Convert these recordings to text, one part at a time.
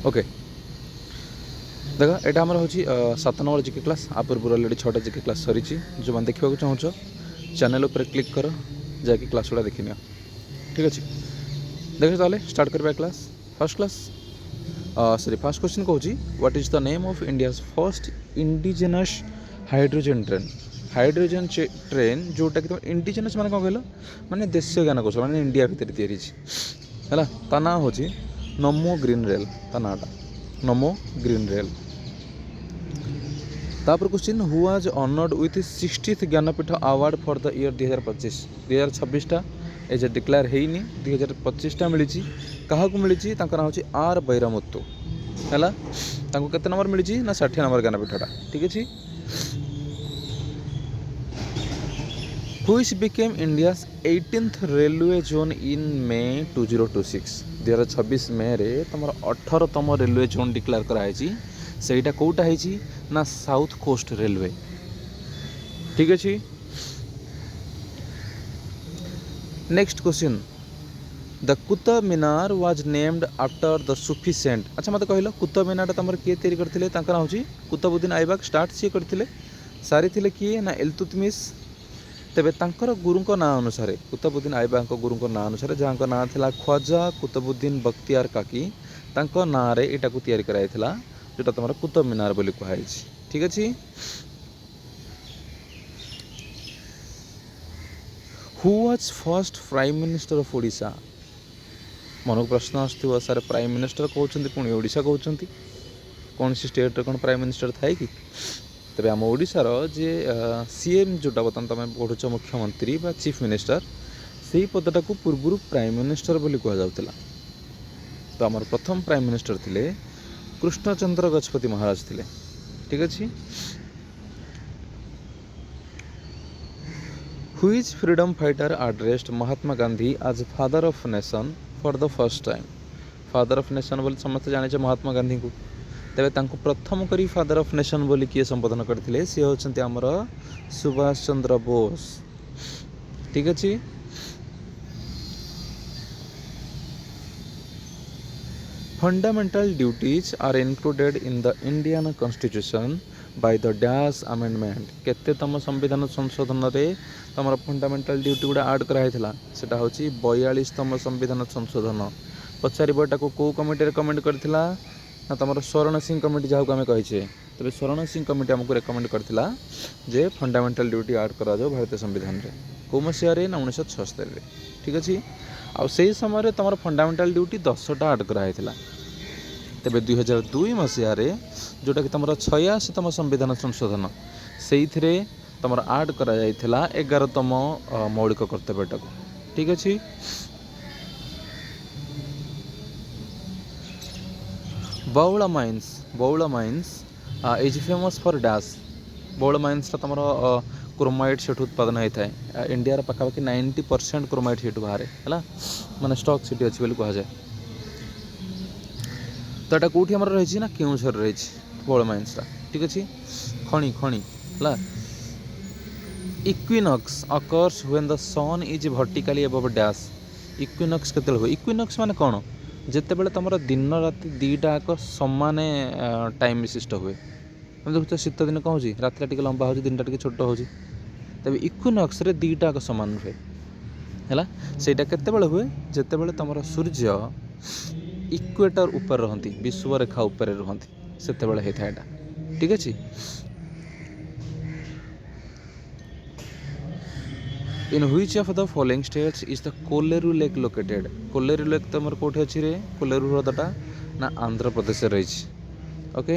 Okay देख यहाँ आमर हूँ 7 नंबर जीके क्लास आ पूर्व अलरेडी 6टा जीके क्लास सरी जो मैंने देखा चाहो चैनल उपर क्लिक कर जाकि क्लास गुड़ा देखनी ठीक अच्छे देख ताले स्टार्ट करवा क्लास सॉरी फर्स्ट क्वेश्चन कहूँ what is the name of India's first indigenous hydrogen train जोटा कि तुम इंडिजिनस माने कौन कहल माने देशीय ज्ञान कौशल माने इंडिया भितर है ता ना हूँ नमो ग्रीन रेल ता नाटा नमो ग्रीन रेल। तापर question who was honoured with 60th Jnanpith award for the year 2025 2026 as declared होनी 2025 मिली क्या मिली ना हूँ आर बैरमुत्तु है केते नंबर मिली ना 60 नंबर ज्ञानपीठटा ठीक अच्छे। Which became India's 18th railway zone in May 2026 2026 मे रे तमर 18तम रेलवे जोन डिक्लेयर कराई सेटा कोटा है ना साउथ कोस्ट रेलवे ठीक अच्छे। Next question the Qutub Minar was named after the Sufi saint. अच्छा मत कहल कुतुब मीनार तुम किए तैयारी करते ना हूँ कुतुबुद्दीन ऐबक स्टार्ट सी करते सारी थे किए ना इल्तुतमिश तेबे तांकर गुरुंक ना अनुसार कुतुबुद्दीन ऐबक गुरुंक ना अनुसार जहाँ ना था ख्वाजा कुतुबुद्दीन बख्तियार काकी तांको ना रे एटा को तैयारी कराइथिला जोटा तुम कुतुब मीनार बोली कहुई ठीक अच्छे। Who was first prime minister of Odisha मन को प्रश्न आसो सारे प्राइम मिनिस्टर कहते पुणी ओडिशा कहते कौन सी स्टेट कौन प्राइम मिनिस्टर थाए कि तेरे आम ओडिशार जे सीएम जोटा बर्तमान तुम पढ़ुच मुख्यमंत्री बा चीफ मिनिस्टर से पदटा को पूर्व प्राइम मिनिस्टर बोली कहुला तो आमर प्रथम प्राइम मिनिस्टर थिले कृष्णचंद्र गजपति महाराज थिले ठीक अच्छे। Which freedom fighter addressed Mahatma Gandhi as father of nation for the first time father of nation बोली समस्त जाने महात्मा गांधी को तेरे तांको प्रथम करी फादर ऑफ नेशन बोली किए संबोधन करते सी होचंती आमर सुभाष चंद्र बोस ठीक अच्छे। Fundamental duties are included in the Indian constitution by the dash amendment केतेतम संविधान संशोधन रे तमर फंडामेंटल ड्यूटी गुड़ा आड कराइथिला सेटा होची 42तम संविधान संशोधन पचारिबटा को कमिटी रेकमेंड करथिला ना तुम स्वर्ण सिंह कमिटी जहाँ को आम कहीचे तेरे स्वर्ण सिंह कमिटी आमको रेकमेंड करथिला जे फंडामेंटल ड्यूटी आड करा जाओ भारतीय संविधान रे कौ मसीह ना 1976 ठीक अच्छे। आउ से समय तुम फंडामेंटल ड्यूटी 10टा आड कराइथिला तेरे 2002 मसीह जोटा कि तुम 86तम संविधान संशोधन से तुम आड करा 11तम मौलिक कर्तव्यटा को ठीक अच्छे। Baula mines is famous for dash Baula mines तुम क्रोमाइट से उत्पादन होता है इंडिया पाखापाखि 90% क्रोमाइट से बाहर है माने स्टॉक सीटी अच्छी बोली कहुए तो यहाँ कौटी आमर रही ना केउझर रही बौल माइन्सटा ठीक अच्छे। खणी खणी है equinox occurs when the sun is vertically above dash equinox केते हुए इक्विनॉक्स माने कौन जितेबाला तुम दिन राति दीटा आक सामान टाइम विशिष्ट हुए देखो शीत दिन कौन हो रात टे लंबा हो दिन टे छोट हो तेज इक्विनॉक्स रे दीटा आक सामान हुए है सेटा केतेबेले हुए जितेबाला तुम सूर्य इक्वेटर ऊपर रहती विषुवरेखा ऊपर रहती से होता है ठीक अच्छे। In which of the following states is the Kolleru lake located Kolleru lake तुम कौटे अच्छी रे कोलेरू ह्रदटा ना आंध्र प्रदेश रही ओके।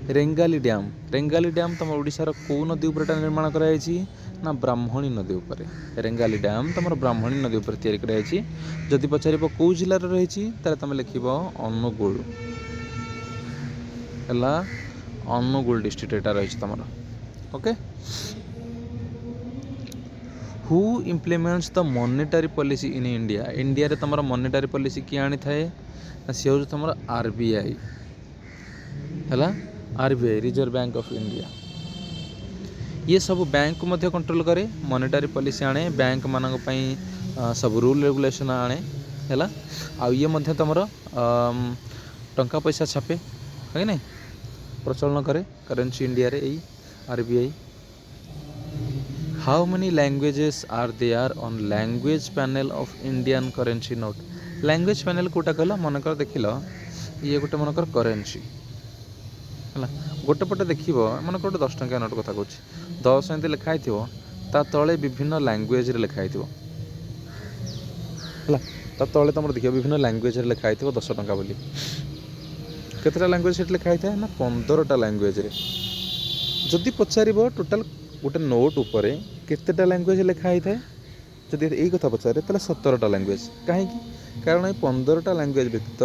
रेंगाली डैम तुम ओडिशार कौ नदी उपर निर्माण कराई ना ब्राह्मणी नदी उपर रेंगाली डैम तुम ब्राह्मणी नदी उपर तैयारी कराई जदि पचार कौ जिलार रही तुम लिख अनुगुल है अनुगुल डिस्ट्रिक्ट एटा रही तुम okay. Who implements the monetary policy in India India रे तुम मॉनेटरी पॉलिसी किए आनी थाए ना सी हूँ तुम आरबीआई है RBI reserve bank of India ये सब बैंक को मध्य कंट्रोल करे मॉनेटरी पॉलिसी आने बैंक मानक पई सब रूल रेगुलेशन आने है आउ ये तुम टंका पैसा छापे है ना प्रचलन करे करेन्सी इंडिया रे यही RBI। How many languages are there on language panel of Indian currency note. Language panel कोटा कहला मनकर देखिल ये गोटे मनकर करेन्सी है गोटे पटे देख मन गोटे 10 टंकिया नोट कथा कहूँ 10 एमती लिखाई ता तले विभिन्न लैंग्वेज लिखाई है ता तले तुम देख विभिन्न लैंग्वेज लिखाई 10 टंका बोली केतटा लैंग्वेज से लिखाई था ना 15टा लैंग्वेज रे जदि पचार टोटाल गोटे नोट उपर केतेटा लैंग्वेज लिखाई थाए जदि यही कथा पचारे ताले 17टा लैंग्वेज कहीं कारण ये 15टा लैंग्वेज व्यतीत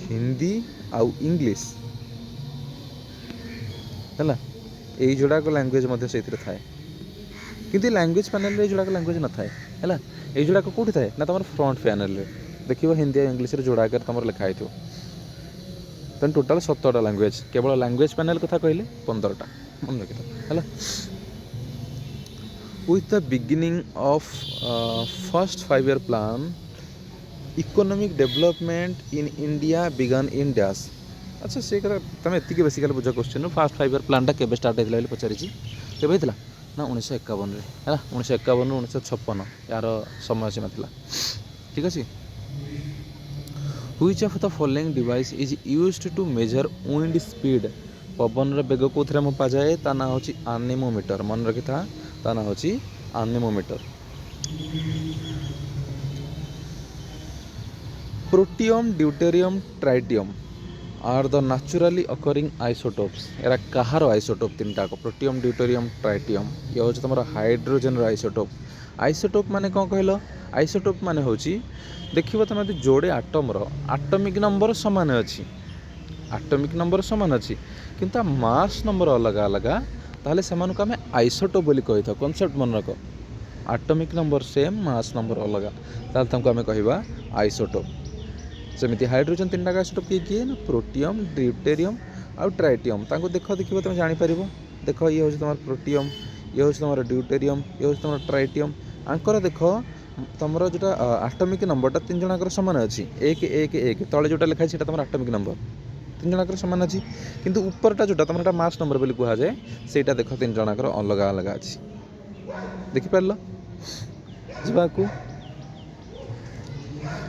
हिंदी आउ इंग्लिश है यही जोड़ाक लैंग्वेज से थाए किंतु लैंग्वेज पैनल जोड़ाक लैंग्वेज न थाए है ये जोड़ाक कौटी थाए ना तुम फ्रंट पैनल देख हिंदी और इंग्लिश जोड़ाक तुम लिखाई थो तेन टोटाल 17टा लैंग्वेज केवल लैंग्वेज पैनल कथा कहले 15टा मन रखी है with the beginning of first 5-year plan economic development in India began in dash। अच्छा से कथा तुम एति बेसिकली बुझ क्वेश्चन फास्ट 5-year प्लान टा केबे स्टार्ट होइतला बोली पचारिछि केबे होइतला ना 1951 रे है 1951 1956 यार समय सीमा थिला ठीक अछि। Which of the following device is used to measure wind speed पवन बेग कौन पा जाए ता ना हूँ आनेमोमीटर मन रखी था ता ना हूँ anemometer. Protium deuterium tritium are the naturally occurring isotopes एरा कहार आइसोटोप 3टा प्रोटियम ड्यूटेरियम ट्राइटियम ये हूँ तुम हाइड्रोजेन आइसोटोप। आइसोटोप माने कौन कहल आइसोटोप माने हूँ देखिए तुम यदि जोड़े आटम आटमिक नंबर सामान अच्छी आटमिक नंबर सामान अच्छी किंतु मास नंबर अलग अलग ताहले सेमानु को आम आइसोटोप बोली कही था कॉन्सेप्ट मन रख atomic number same mass number अलग ताहले तांको आम कहवा आइसोटोप। सेमती हाइड्रोजन 3टा आइसोटोप किए किए ना प्रोटियम ड्यूटेरियम आउ ट्राइटियम तांको देखिए तुम जापर देख ये हूँ तुम प्रोटियम ये हूँ तुम ड्यूटेरियम ये हूँ तुम ट्राइटियम आंकर देख तुम जोटा आटमिक नंबरटा 3 जणकर सामान अच्छी 1 1 1 तले जोटा लिखाई से तुम आटमिक नंबर 3 जणकर सामान अच्छी किंतु ऊपरटा जोटा तुम मास नंबर बोली कह जाए सेटा देख 3 जणकर अलग अलग अच्छी देखिपार जावाकू।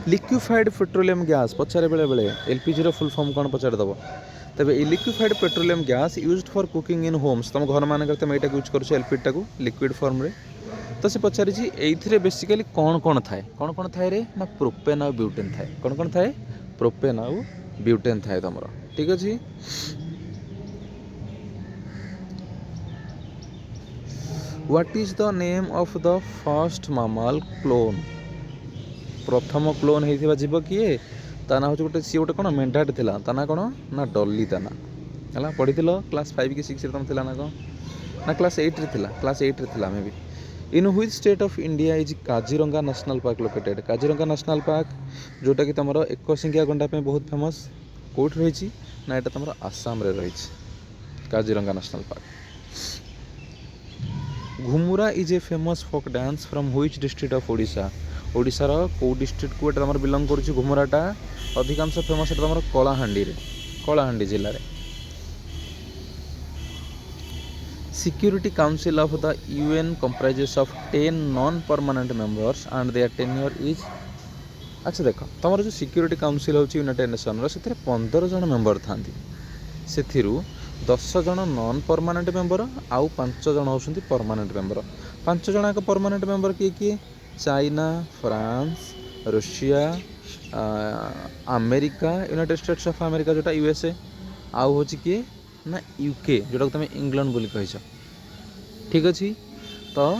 लिक्विफाइड पेट्रोलियम गैस पचारे बेले बेले LPG रो फुल फॉर्म कौन पचार दब तेरे ये liquefied petroleum gas used for cooking in Holmes तुम घर मान तुम यहाँ यूज कर LPG टाक लिक्विड फॉर्म रे तो से पचारि ये बेसिकली कौन कौन थाए रे ना प्रोपेन आउ ब्यूटेन थाए कौन थाए प्रोपेन आउ ब्यूटेन थाए तुम ठीक अच्छे। What is the name of the first मामल क्लोन प्रथम क्लोन होता जीव किए ता ना हूँ गोटे सी गोटे कौन मेंढाटे थिला ता ना कौन ना डॉली ता ना है पढ़ी क्लास 5 कि 6 तुम थिला ना कौन ना क्लास 8 रे थिला क्लास 8 रे थिला मे भी। In which state of India is Kaziranga national park located Kaziranga national park जोटा कि तुम एक सिंगिया गंडा पे बहुत फेमस कौट रही ना यहाँ तुम आसाम रे रही Kaziranga national park. Ghumura is a famous folk dance from which district of Odisha ओडिशार कौ डिस्ट्रिक्ट को तुम बिलंग कर घुमुराटा अधिकांश फेमस तुम कलाहांडी जिले में। Security Council of the UN comprises of 10 non-permanent members and their tenure is अच्छा देख तुम जो सिक्यूरिटी काउंसिल हो यूनाइटेड नेशन से 15 जन मेंबर था से 10 जन नॉन परमानेंट मेंबर आउ 5 जन होती परमानेंट मेंबर 5 जन परमानेंट मेंबर किए किए China France Russia America United states of America जोटा USA आउ हो किए ना UK जोटा तुम इंग्लैंड बोली कह ठीक अच्छे। तो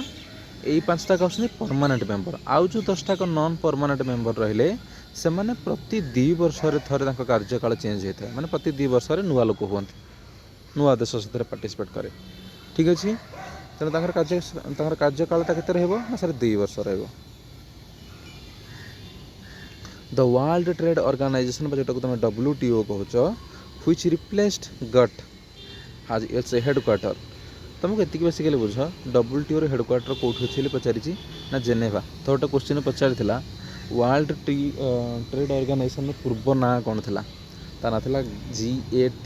यही 5टा कहते परमानेंट मेंबर आउ जो 10टा नॉन परमानेंट मेंबर रहिले से माने प्रति 2 वर्ष थे कार्यकाल चेंज होता है माने प्रति 2 वर्ष नुआ लोक हूँ नुआ देश से पार्टिसिपेट करे ठीक अच्छे। तेनाली कार्यकाल केते रहबो ना सर 2 वर्ष रहबो। द वर्ल्ड ट्रेड ऑर्गेनाइजेशन जोटा तुम WTO कहूँ व्हिच रिप्लेस्ड गट आज इट्स हेडक्वार्टर तुमको एति बेसिकली बुझ WTO हेडक्वार्टर कौट अच्छे पचारि ना जेनेवा तो गोटे क्वेश्चन पचारि वर्ल्ड ट्रेड ऑर्गेनाइजेशन पूर्व ना कौन थिला ता ना थिला GATT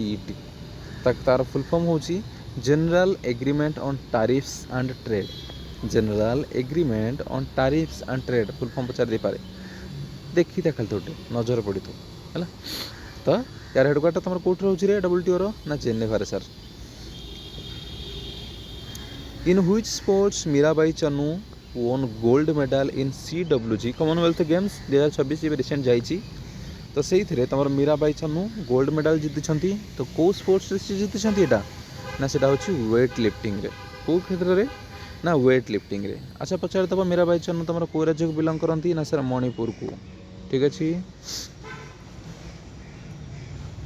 तार फुल फॉर्म होची general agreement on tariffs and trade general agreement on tariffs and trade full form पचार दे पारे देखी था खाली थोड़े नजर पड़ी तो है तो यार हेडक्वार्टर तुम कौट रोचे रे WTO रो ना जेनेवा रे sir in which sports Mirabai Chanu won gold medal in CWG commonwealth games 2026 recent जाइए तो से तुम मीराबाई चानू गोल्ड मेडल जीति तो कौ स्पोर्ट्स जीति यहाँ ना से वेट लिफ्टिंग रे कौ क्षेत्र में ना वेट लिफ्टिंग रे अच्छा पचार दब मीराबाई चानू तुम कौ राज्य को बिलंग करती ना सर मणिपुर को ठीक अच्छे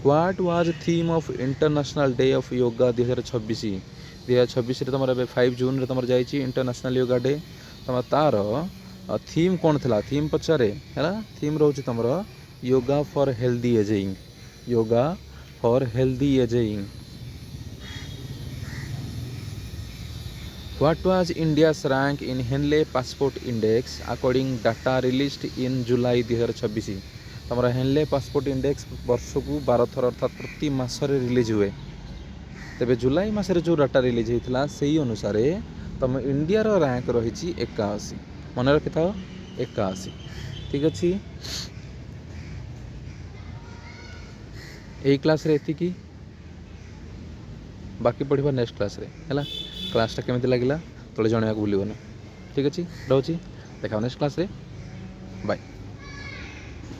what was theme of international day of yoga 2026 तुम 5 जून तुम जाइए इंटरनेशनल योगा डे तुम तार थीम कौन थी थीम पचारे है थीम रोच तुम yoga for healthy ageing yoga for healthy ageing what was India's rank in Henley passport index according data released in July 2026 तुम हेनले पासपोर्ट इंडेक्स वर्ष को 12 थर अर्थात प्रति मासरे रिलीज हुए तेरे जुलाई मासरे जो डाटा रिलीज होता से अनुसार तुम इंडिया रो रैंक रही 81 मन रखि था 81 ठीक अच्छे यही क्लास रे एतिकी बाकी पढ़ा नेक्स्ट क्लास रे है क्लासटा केमी लगे तले जनवाक भूलनी ठीक अच्छे रोचे देखा नेक्स्ट क्लास रे बाय।